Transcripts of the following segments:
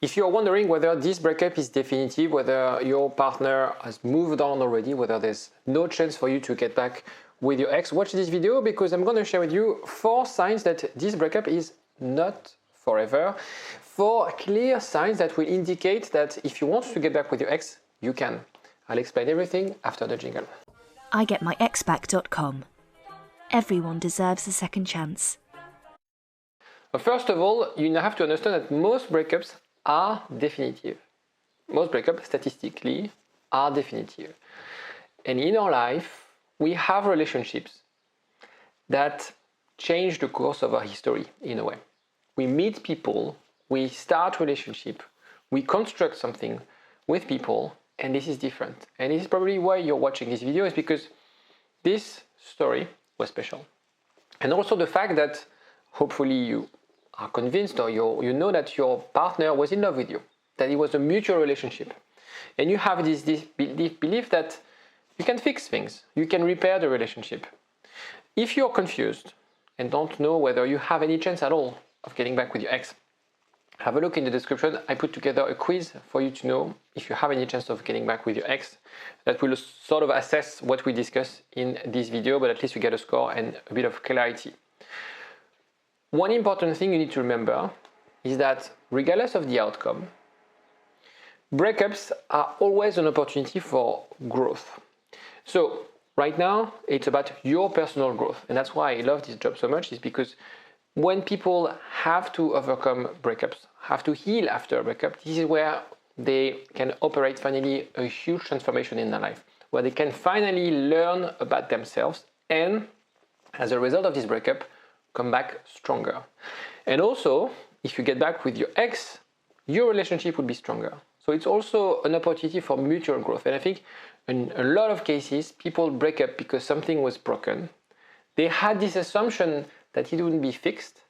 If you're wondering whether this breakup is definitive, whether your partner has moved on already, whether there's no chance for you to get back with your ex, watch this video because I'm going to share with you 4 signs that this breakup is not forever. 4 clear signs that will indicate that if you want to get back with your ex, you can. I'll explain everything after the jingle. IGetMyExBack.com. Everyone deserves a second chance. First of all, you have to understand that most breakups are definitive. Most breakups, statistically, are definitive. And in our life, we have relationships that change the course of our history in a way. We meet people, we start relationship, we construct something with people, and this is different. And this is probably why you're watching this video, is because this story was special. And also the fact that hopefully you are convinced or you know that your partner was in love with you, that it was a mutual relationship. And you have this belief that you can fix things, you can repair the relationship. If you're confused and don't know whether you have any chance at all of getting back with your ex, have a look in the description. I put together a quiz for you to know if you have any chance of getting back with your ex. That will sort of assess what we discuss in this video, but at least you get a score and a bit of clarity. One important thing you need to remember is that regardless of the outcome, breakups are always an opportunity for growth. So right now, it's about your personal growth. And that's why I love this job so much, is because when people have to overcome breakups, have to heal after a breakup, this is where they can operate finally a huge transformation in their life, where they can finally learn about themselves and, as a result of this breakup, come back stronger. And also, if you get back with your ex, your relationship will be stronger. So it's also an opportunity for mutual growth. And I think in a lot of cases, people break up because something was broken. They had this assumption that it wouldn't be fixed.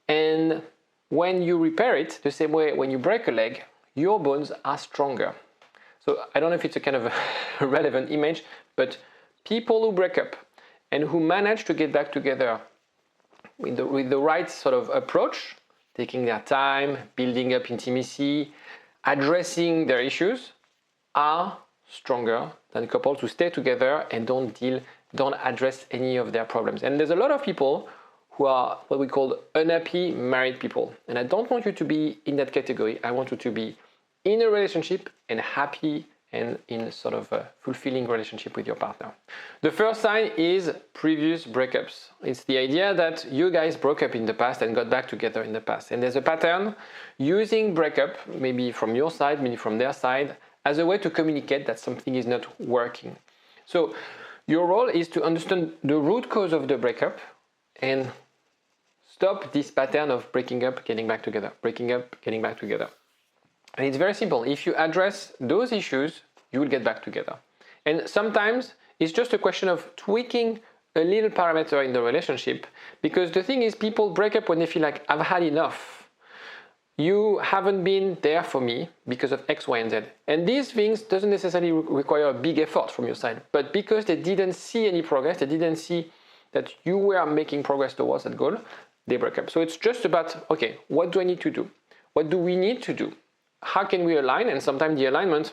And when you repair it, the same way when you break a leg, your bones are stronger. So I don't know if it's a kind of a relevant image, but people who break up and who manage to get back together with the right sort of approach, taking their time, building up intimacy, addressing their issues, are stronger than couples who stay together and don't address any of their problems. And there's a lot of people who are what we call unhappy married people. And I don't want you to be in that category. I want you to be in a relationship and happy and in sort of a fulfilling relationship with your partner. The first sign is previous breakups. It's the idea that you guys broke up in the past and got back together in the past. And there's a pattern using breakup, maybe from your side, maybe from their side, as a way to communicate that something is not working. So your role is to understand the root cause of the breakup and stop this pattern of breaking up, getting back together, breaking up, getting back together. And it's very simple. If you address those issues, you will get back together. And sometimes it's just a question of tweaking a little parameter in the relationship, because the thing is, people break up when they feel like, I've had enough. You haven't been there for me because of X, Y, and Z. And these things doesn't necessarily require a big effort from your side, but because they didn't see any progress, they didn't see that you were making progress towards that goal, they break up. So it's just about, okay, what do I need to do? What do we need to do? How can we align? And sometimes the alignment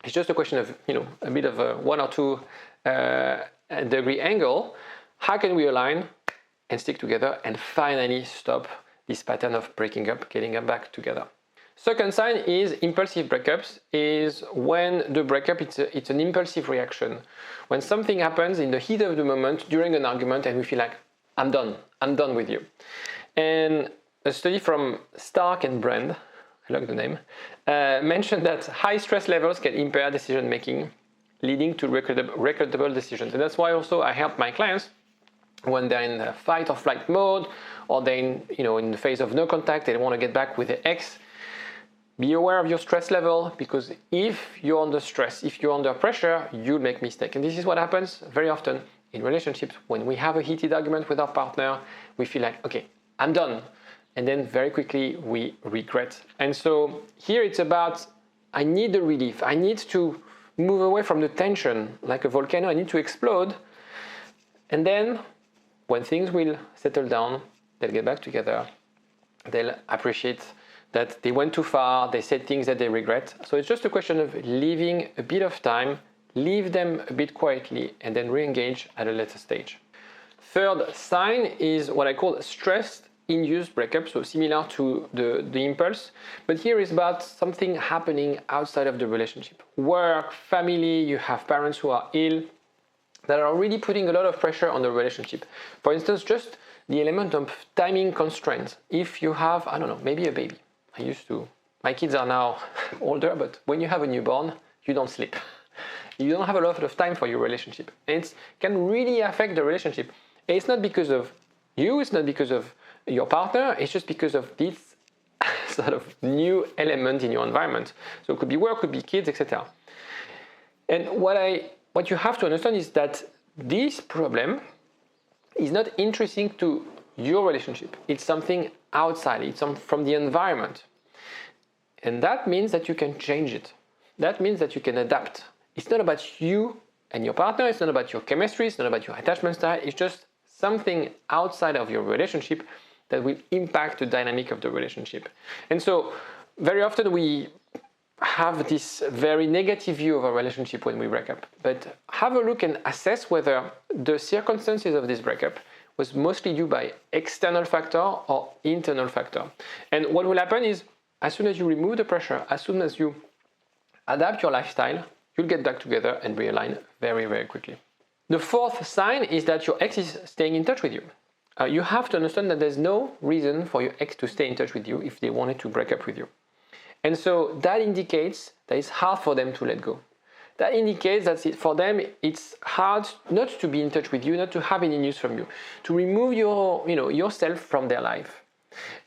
is just a question of, a bit of a 1 or 2 degree angle. How can we align and stick together and finally stop this pattern of breaking up, getting back together? Second sign is impulsive breakups, is when the breakup, it's an impulsive reaction. When something happens in the heat of the moment during an argument and we feel like, I'm done with you. And a study from Stark and Brand, I like the name, mentioned that high stress levels can impair decision making, leading to regrettable decisions. And that's why also I help my clients when they're in the fight or flight mode, or they're in the phase of no contact, they want to get back with their ex. Be aware of your stress level, because if you're under stress, if you're under pressure, you'll make mistakes. And this is what happens very often in relationships. When we have a heated argument with our partner, we feel like, okay, I'm done. And then very quickly we regret. And so here it's about, I need the relief. I need to move away from the tension like a volcano. I need to explode. And then when things will settle down, they'll get back together. They'll appreciate that they went too far, they said things that they regret. So it's just a question of leaving a bit of time, leave them a bit quietly, and then re-engage at a later stage. Third sign is what I call stress-induced breakup, so similar to the impulse, but here is about something happening outside of the relationship. Work, family, you have parents who are ill, that are really putting a lot of pressure on the relationship. For instance, just the element of timing constraints. If you have, I don't know, maybe a baby. My kids are now older, but when you have a newborn, you don't sleep. You don't have a lot of time for your relationship. And it can really affect the relationship. And it's not because of you, it's not because of your partner, it's just because of this sort of new element in your environment. So it could be work, could be kids, etc. And what you have to understand is that this problem is not intrinsic to your relationship. It's something outside, it's from the environment. And that means that you can change it. That means that you can adapt. It's not about you and your partner, it's not about your chemistry, it's not about your attachment style, it's just something outside of your relationship that will impact the dynamic of the relationship. And so very often we have this very negative view of our relationship when we break up. But have a look and assess whether the circumstances of this breakup was mostly due by external factor or internal factor. And what will happen is, as soon as you remove the pressure, as soon as you adapt your lifestyle, you'll get back together and realign very, very quickly. The fourth sign is that your ex is staying in touch with you. You have to understand that there's no reason for your ex to stay in touch with you if they wanted to break up with you. And so that indicates that it's hard for them to let go. That indicates that for them it's hard not to be in touch with you, not to have any news from you, to remove yourself from their life.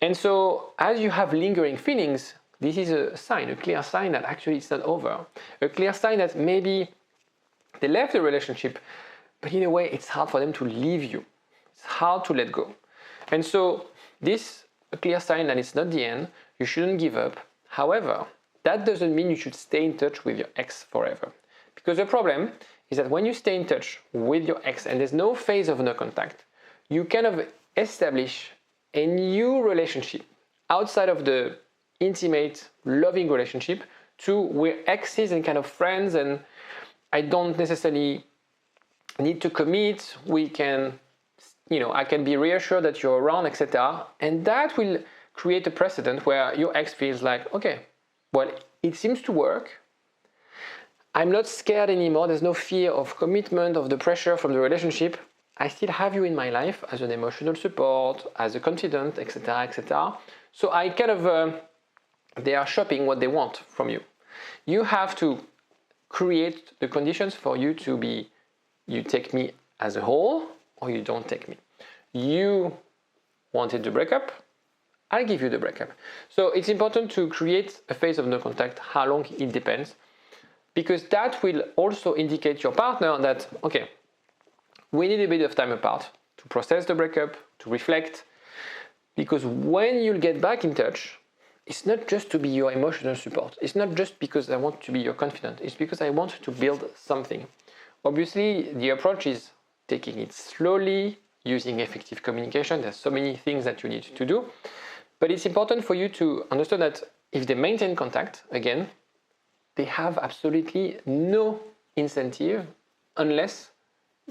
And so as you have lingering feelings, this is a sign, a clear sign that actually it's not over. A clear sign that maybe they left the relationship, but in a way it's hard for them to leave you. It's hard to let go. And so this is a clear sign that it's not the end. You shouldn't give up. However, that doesn't mean you should stay in touch with your ex forever. Because the problem is that when you stay in touch with your ex and there's no phase of no contact, you kind of establish a new relationship outside of the intimate, loving relationship to where exes and kind of friends, and I don't necessarily need to commit, we can, I can be reassured that you're around, etc. And that will create a precedent where your ex feels like, okay, well, it seems to work. I'm not scared anymore. There's no fear of commitment, of the pressure from the relationship. I still have you in my life as an emotional support, as a confidant, etc., etc. So I kind of, they are shopping what they want from you. You have to create the conditions for you to be, you take me as a whole or you don't take me. You wanted the breakup, I'll give you the breakup. So it's important to create a phase of no contact. How long? It depends. Because that will also indicate your partner that, okay, we need a bit of time apart to process the breakup, to reflect. Because when you'll get back in touch, it's not just to be your emotional support. It's not just because I want to be your confidant. It's because I want to build something. Obviously, the approach is taking it slowly, using effective communication. There's so many things that you need to do. But it's important for you to understand that if they maintain contact, again, they have absolutely no incentive unless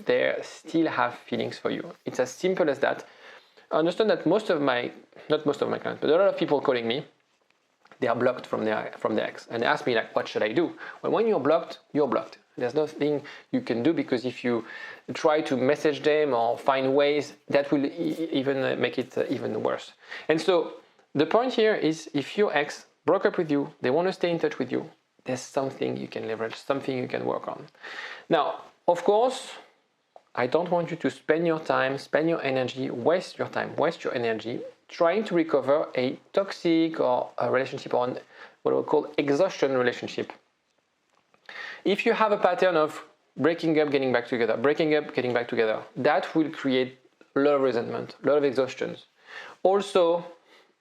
they still have feelings for you. It's as simple as that. I understand that not most of my clients, but a lot of people calling me, they are blocked from their ex. And they ask me, like, what should I do? Well, when you're blocked, you're blocked. There's nothing you can do, because if you try to message them or find ways, that will even make it even worse. And so the point here is, if your ex broke up with you, they want to stay in touch with you, there's something you can leverage, something you can work on. Now, of course, I don't want you to spend your time, spend your energy, waste your time, waste your energy trying to recover a toxic or a relationship, or what we call exhaustion relationship. If you have a pattern of breaking up, getting back together, breaking up, getting back together, that will create a lot of resentment, a lot of exhaustions. Also,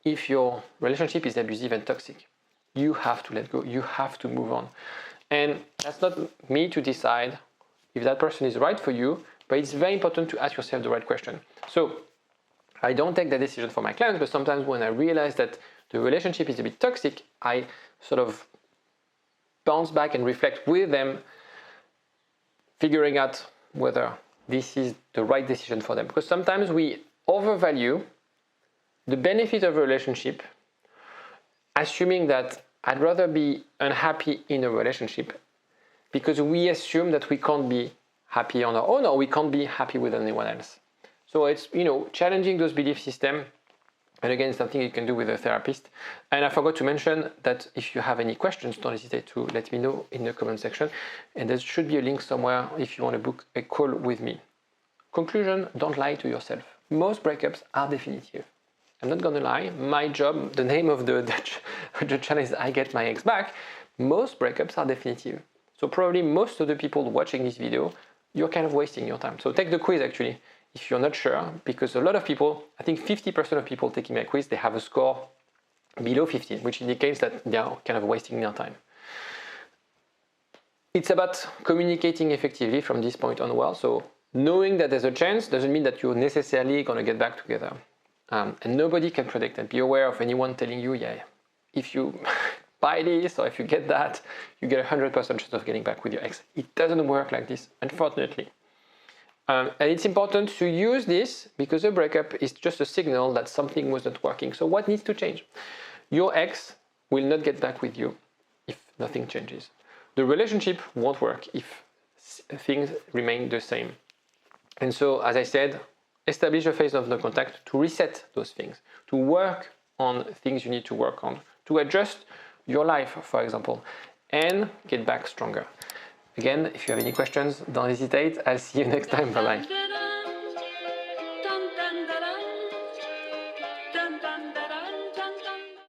if your relationship is abusive and toxic, you have to let go, you have to move on. And that's not me to decide if that person is right for you, but it's very important to ask yourself the right question. So I don't take that decision for my clients, but sometimes when I realize that the relationship is a bit toxic, I sort of bounce back and reflect with them, figuring out whether this is the right decision for them. Because sometimes we overvalue the benefit of a relationship, assuming that I'd rather be unhappy in a relationship because we assume that we can't be happy on our own or we can't be happy with anyone else. So it's, challenging those belief systems. And again, something you can do with a therapist. And I forgot to mention that if you have any questions, don't hesitate to let me know in the comment section. And there should be a link somewhere if you want to book a call with me. Conclusion, don't lie to yourself. Most breakups are definitive. I'm not gonna lie, my job, the name of the channel is I Get My Ex Back. Most breakups are definitive. So probably most of the people watching this video, you're kind of wasting your time. So take the quiz actually, if you're not sure, because a lot of people, I think 50% of people taking my quiz, they have a score below 15, which indicates that they are kind of wasting their time. It's about communicating effectively from this point onward. So knowing that there's a chance doesn't mean that you're necessarily gonna get back together. And nobody can predict that. Be aware of anyone telling you, yeah, if you buy this or if you get that, you get 100% chance of getting back with your ex. It doesn't work like this, unfortunately. And it's important to use this because a breakup is just a signal that something wasn't working. So what needs to change? Your ex will not get back with you if nothing changes. The relationship won't work if things remain the same. And so, as I said, establish a phase of no contact to reset those things, to work on things you need to work on, to adjust your life, for example, and get back stronger. Again, if you have any questions, don't hesitate. I'll see you next time. Bye-bye.